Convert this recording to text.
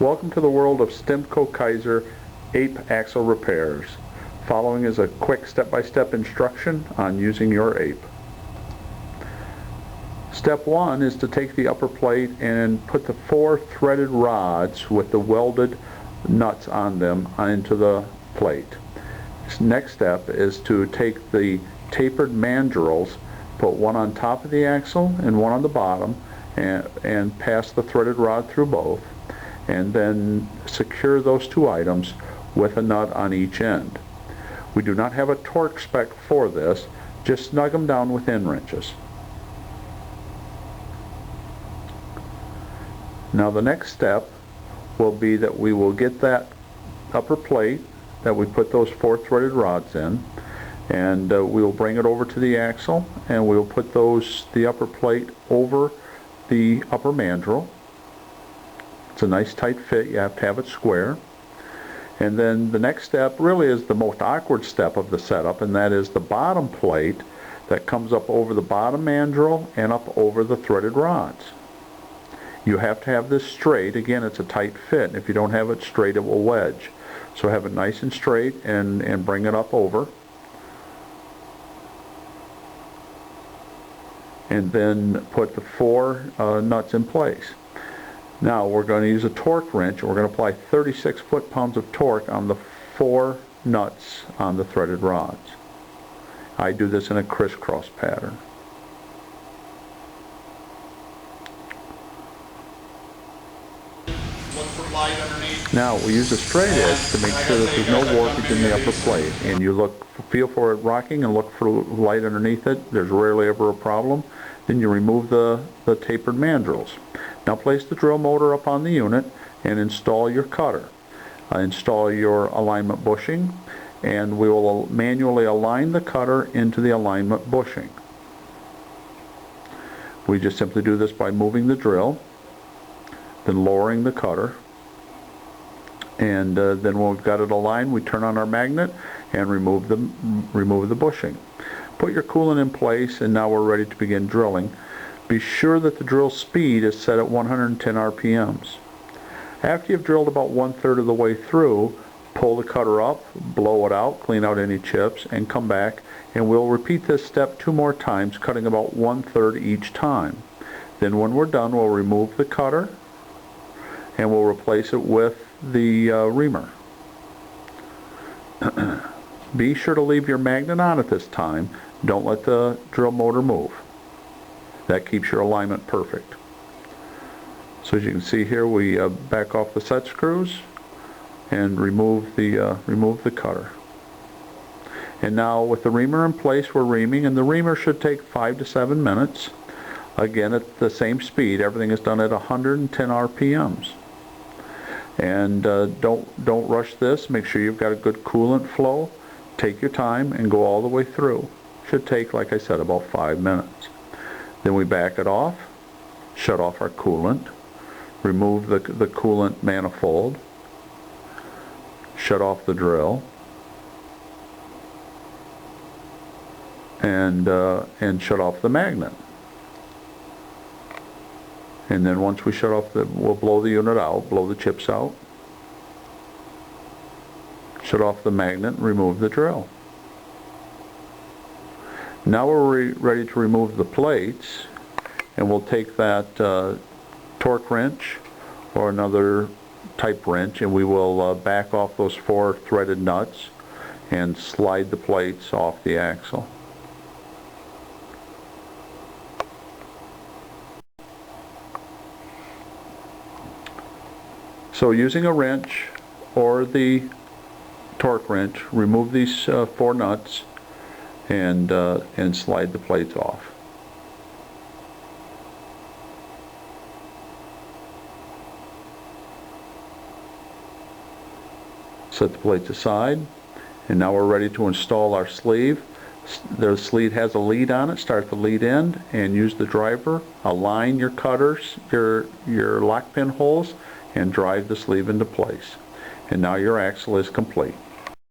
Welcome to the world of STEMCO Kaiser APE axle repairs. Following is a quick step-by-step instruction on using your APE. Step 1 is to take the upper plate and put the 4 threaded rods with the welded nuts on them into the plate. Next step is to take the tapered mandrills, put one on top of the axle and one on the bottom, and pass the threaded rod through both, and then secure those two items with a nut on each end. We do not have a torque spec for this, just snug them down with end wrenches. Now the next step will be that we will get that upper plate that we put those 4 threaded rods in, and we will bring it over to the axle, and we will put the upper plate over the upper mandrel. It's a nice tight fit, you have to have it square. And then the next step really is the most awkward step of the setup, and that is the bottom plate that comes up over the bottom mandrel and up over the threaded rods. You have to have this straight. Again, it's a tight fit, and if you don't have it straight, it will wedge. So have it nice and straight and bring it up over. And then put the 4 nuts in place. Now we're going to use a torque wrench, and we're going to apply 36 foot-pounds of torque on the 4 nuts on the threaded rods. I do this in a crisscross pattern. Look for light underneath. Now we use a straight edge to make sure that there's no warpage in the upper plate, and you feel for it rocking and look for light underneath it. There's rarely ever a problem. Then you remove the tapered mandrels. Now place the drill motor up on the unit and install your cutter. Install your alignment bushing, and we will manually align the cutter into the alignment bushing. We just simply do this by moving the drill, then lowering the cutter, and then when we've got it aligned, we turn on our magnet and remove the bushing. Put your coolant in place, and now we're ready to begin drilling. Be sure that the drill speed is set at 110 RPMs. After you've drilled about 1/3 of the way through, pull the cutter up, blow it out, clean out any chips, and come back, and we'll repeat this step 2 more times, cutting about 1/3 each time. Then when we're done, we'll remove the cutter and we'll replace it with the reamer. Be sure to leave your magnet on at this time. Don't let the drill motor move. That keeps your alignment perfect. So as you can see here, we back off the set screws and remove the cutter. And now with the reamer in place, we're reaming, and the reamer should take 5 to 7 minutes. Again, at the same speed. Everything is done at 110 RPMs. And don't rush this. Make sure you've got a good coolant flow. Take your time and go all the way through. Should take, like I said, about 5 minutes. Then we back it off, shut off our coolant, remove the coolant manifold, shut off the drill, and shut off the magnet. And then once we shut off we'll blow the unit out, blow the chips out, shut off the magnet, and remove the drill. Now we're ready to remove the plates, and we'll take that torque wrench or another type wrench, and we will back off those 4 threaded nuts and slide the plates off the axle. So using a wrench or the torque wrench, remove these 4 nuts and slide the plates off. Set the plates aside, and now we're ready to install our sleeve. The sleeve has a lead on it. Start the lead end and use the driver. Align your cutters, your lock pin holes, and drive the sleeve into place. And now your axle is complete.